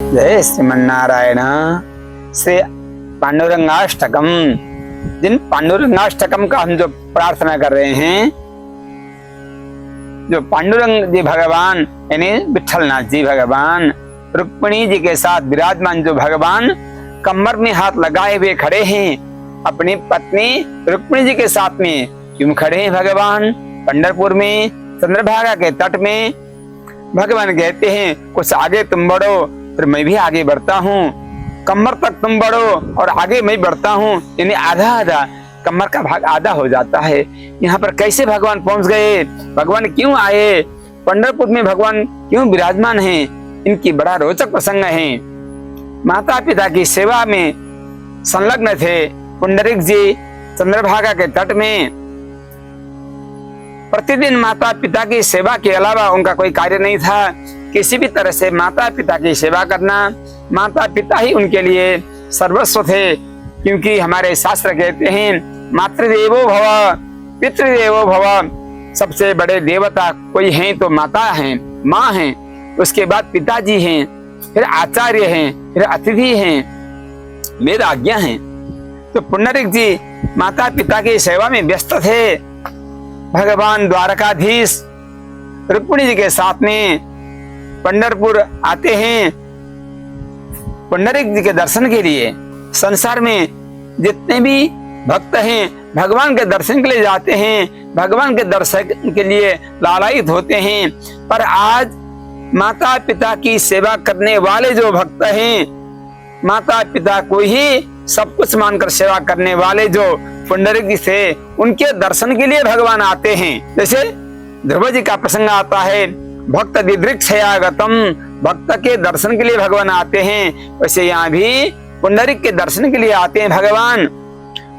जय श्रीमन्नारायण। श्री पांडुरंगाष्टकम, जिन पांडुरंगाष्टकम का हम जो प्रार्थना कर रहे हैं, जो पांडुरंग जी भगवान यानी विठलनाथ जी भगवान रुक्मिणी जी के साथ विराजमान, जो भगवान कमर में हाथ लगाए हुए खड़े हैं, अपनी पत्नी रुक्मिणी जी के साथ में क्यों खड़े हैं भगवान? पंढरपुर में चंद्रभागा के तट में भगवान कहते हैं कुछ आगे तुम बढ़ो फिर मैं भी आगे बढ़ता हूँ, कमर तक तुम बढ़ो और आगे मैं बढ़ता हूँ, यानी आधा आधा कमर का भाग आधा हो जाता है। यहाँ पर कैसे भगवान पहुंच गए, भगवान क्यों आए, पंढरपुर में भगवान क्यों विराजमान हैं, इनकी बड़ा रोचक प्रसंग है। माता पिता की सेवा में संलग्न थे पुंडरीक जी चंद्रभागा के तट में। प्रतिदिन माता पिता की सेवा के अलावा उनका कोई कार्य नहीं था। किसी भी तरह से माता पिता की सेवा करना, माता पिता ही उनके लिए सर्वस्व थे, क्योंकि हमारे शास्त्र कहते हैं मातृदेवो भव पितृदेवो भव, सबसे बड़े देवता कोई हैं तो माता हैं, माँ हैं, उसके बाद पिताजी हैं, फिर आचार्य हैं, फिर अतिथि हैं, वेद आज्ञा हैं। तो पुंडरीक जी माता पिता की सेवा में व्यस्त थे। भगवान द्वारकाधीश रुक्मिणी जी के साथ में पंढरपुर आते हैं पुंडरीक जी के दर्शन के लिए। संसार में जितने भी भक्त हैं भगवान के दर्शन के लिए जाते हैं, भगवान के दर्शन के लिए लालायित होते हैं, पर आज माता पिता की सेवा करने वाले जो भक्त हैं, माता पिता को ही सब कुछ मानकर सेवा करने वाले जो पुंडरीक जी थे, उनके दर्शन के लिए भगवान आते हैं। जैसे ध्रुव जी का प्रसंग आता है, भक्त दिदृक्षयागतम, भक्त के दर्शन के लिए भगवान आते हैं, वैसे यहाँ भी पुंडरीक के दर्शन के लिए आते हैं भगवान।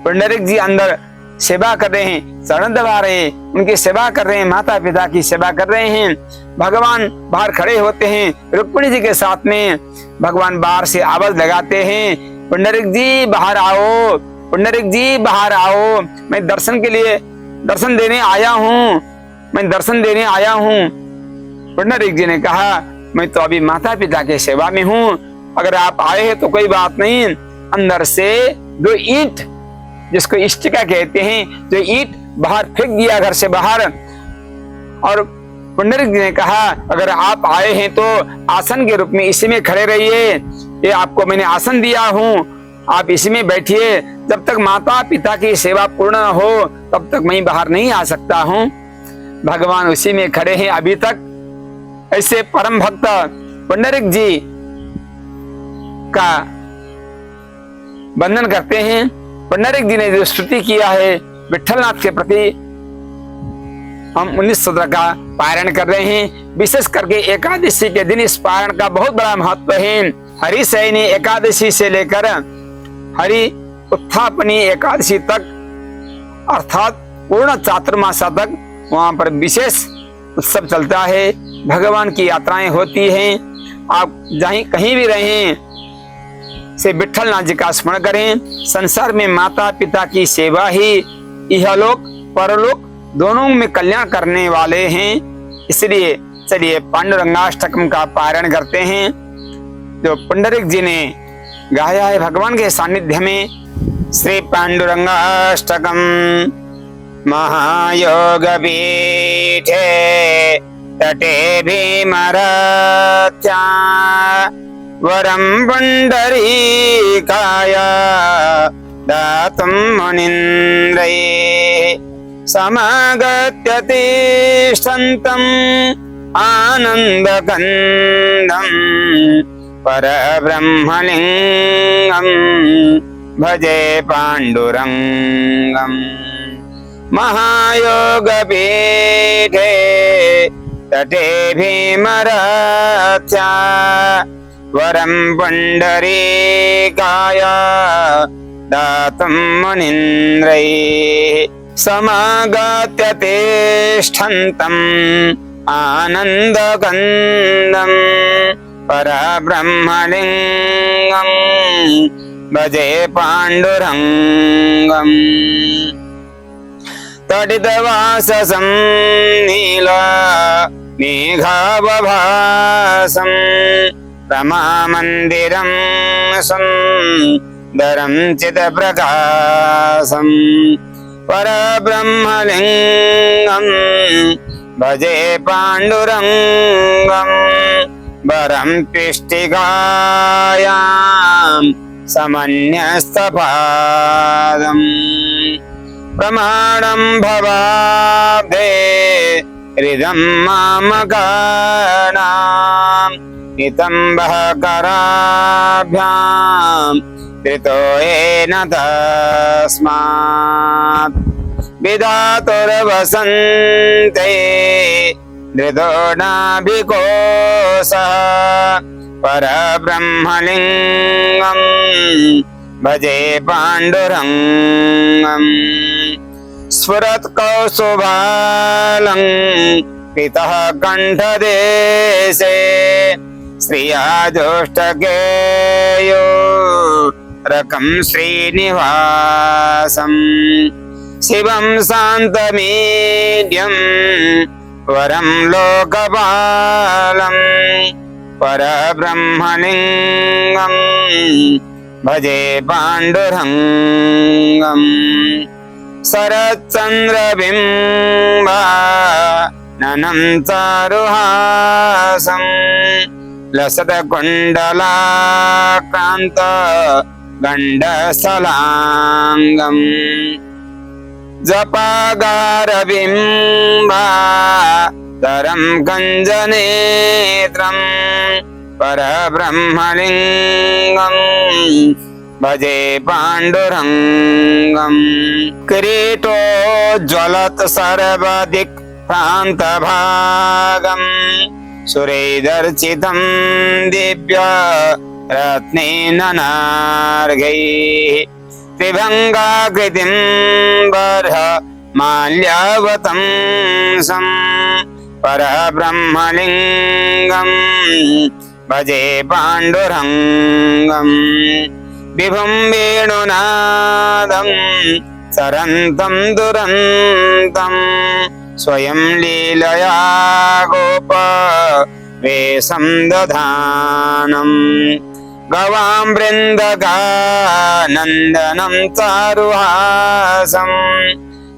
पुंडरीक जी अंदर सेवा कर रहे हैं, चरण दबा रहे हैं, उनकी सेवा कर रहे हैं, माता पिता की सेवा कर रहे हैं। भगवान बाहर खड़े होते हैं रुक्मिणी जी के साथ में, भगवान बाहर से आवाज लगाते हैं पुंडरीक जी बाहर आओ, पुंडरीक जी बाहर आओ, मैं दर्शन के लिए दर्शन देने आया हूँ, मैं दर्शन देने आया हूँ। पुंडरीक जी ने कहा मैं तो अभी माता पिता के सेवा में हूँ, अगर आप आए हैं तो कोई बात नहीं। अंदर से जो ईंट, जिसको इष्टिका कहते हैं, जो ईंट बाहर फेंक दिया घर से बाहर। और पुंडरीक जी ने कहा अगर आप आए हैं तो आसन के रूप में इसी में खड़े रहिए, ये आपको मैंने आसन दिया हूँ, आप इसी में बैठिए, जब तक माता पिता की सेवा पूर्ण न हो तब तक मैं बाहर नहीं आ सकता हूँ। भगवान उसी में खड़े हैं अभी तक। ऐसे परम भक्त पुंडरीक जी का वंदन करते हैं। पुंडरीक जी ने जो स्तुति किया है विठलनाथ के प्रति, हम 19 सूत्र का पारायण कर रहे हैं। विशेष करके एकादशी के दिन इस पारायण का बहुत बड़ा महत्व है। हरि शयनी एकादशी से लेकर हरि उत्थापनी एकादशी तक, अर्थात पूर्ण चातुर्मासा तक वहां पर विशेष उत्सव चलता है, भगवान की यात्राएं होती हैं। आप जहीं कहीं भी रहें से विठलनाथ जी का स्मरण करें। संसार में माता पिता की सेवा ही इहलोक परलोक दोनों में कल्याण करने वाले हैं। इसलिए चलिए पांडुरंगाष्टकम का पारायण करते हैं, जो पुंडरीक जी ने गाया है भगवान के सानिध्य में। श्री पांडुरंगाष्टकम महायोग पीठे तटे भीमरथ्या वरम पुंडरीकाय दातुं मुनीन्द्रैः समागत्य तिष्ठन्तम् आनन्दकन्दम् परब्रह्मलिङ्गम् भजे पाण्डुरङ्गम्। महायोगपीठे तटे भीमरथ्या वरं पुंडरीकाय दातुं मुनीन्द्रैः समागत्य तिष्ठन्तम् आनन्दकन्दम् परब्रह्मलिङ्गम् भजे पाण्डुरङ्गम्। तडितवाससं नीला मेघावभासं रमामन्दिरं सुन्दरं चित्प्रकाशम् परब्रह्मलिङ्गं भजे पाण्डुरङ्गं वरं पिष्टिकायां समन्यस्तपादम् प्रमाणं भवाब्धे हृदं मामकानां नितम्बः कराभ्यां कृतो येन तस्मात् विधातुर्वसन्ते धृतो नाभिकोसः परब्रह्मलिङ्गं भजे पाण्डुरङ्गम् स्फुरत्कौस्तुभालं पितः कण्ठदेशे श्रिया जोष्टकेयो रकं श्रीनिवासं शिवं शान्तमीड्यं वरं लोकपालं परब्रह्मलिङ्गं भजे पाण्डुरङ्गम् शरच्चन्द्रबिम्बा ननं चारुहासं लसत्कुण्डलाक्रान्त गण्डस्थलाङ्गम् जपागारबिम्बा धरं गञ्जनेत्रं परब्रह्मलिङ्गं भजे पाण्डुरङ्गम् किरीटोज्ज्वलत् सर्वदिक् प्रान्तभागं सुरैर्दर्चितं दिव्य रत्नेन नार्घैः त्रिभङ्गाकृतिं बर्ह माल्यावतंसं परब्रह्मलिङ्गं भजे पाण्डुरङ्गम् विभुं वेणुनादं सरन्तं दुरन्तं स्वयं लीलया गोप वेशं दधानं गवां वृन्दकानन्दनं चारुहासं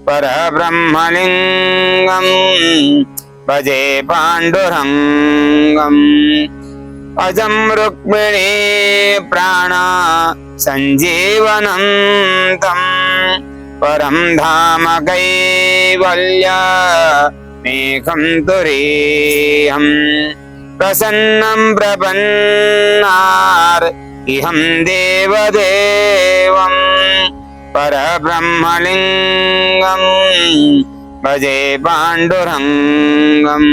परब्रह्मलिङ्गं भजे पाण्डुरङ्गम् अजं रुक्मिणी प्राण सञ्जीवनं तं परं धाम कैवल्य मेघं तुरीयं प्रसन्नं प्रपन्नार् इहं देवदेवं परब्रह्मलिङ्गं भजे पाण्डुरङ्गम्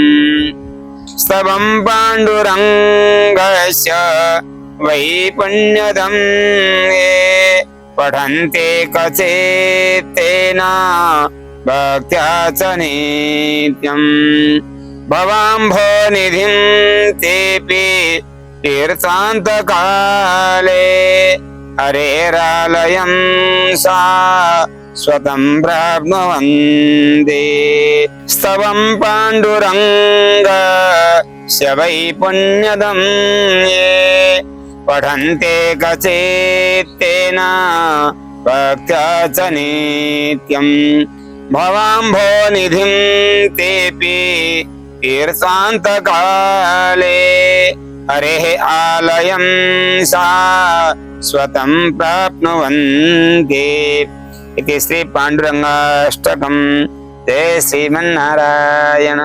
स्तवं पाण्डुरङ्गस्य वै पुण्यदं ये पठन्ते कचेत्तेन भक्त्या च नित्यं भवाम्भोनिधिं तेऽपि तीर्थान्तकाले हरेरालयं सा स्वतं प्राप्नुवन्ति स्तवं पाण्डुरङ्गस्य वै पुण्यदं ये पठन्ते कचेत्तेन भक्त्या च नित्यं भवाम्भोनिधिं तेऽपि तीर्थान्तकाले हरेः आलयं सा स्वतं प्राप्नुवन्ति इति श्री पाण्डुरङ्गाष्टकं जय श्रीमन्नारायण।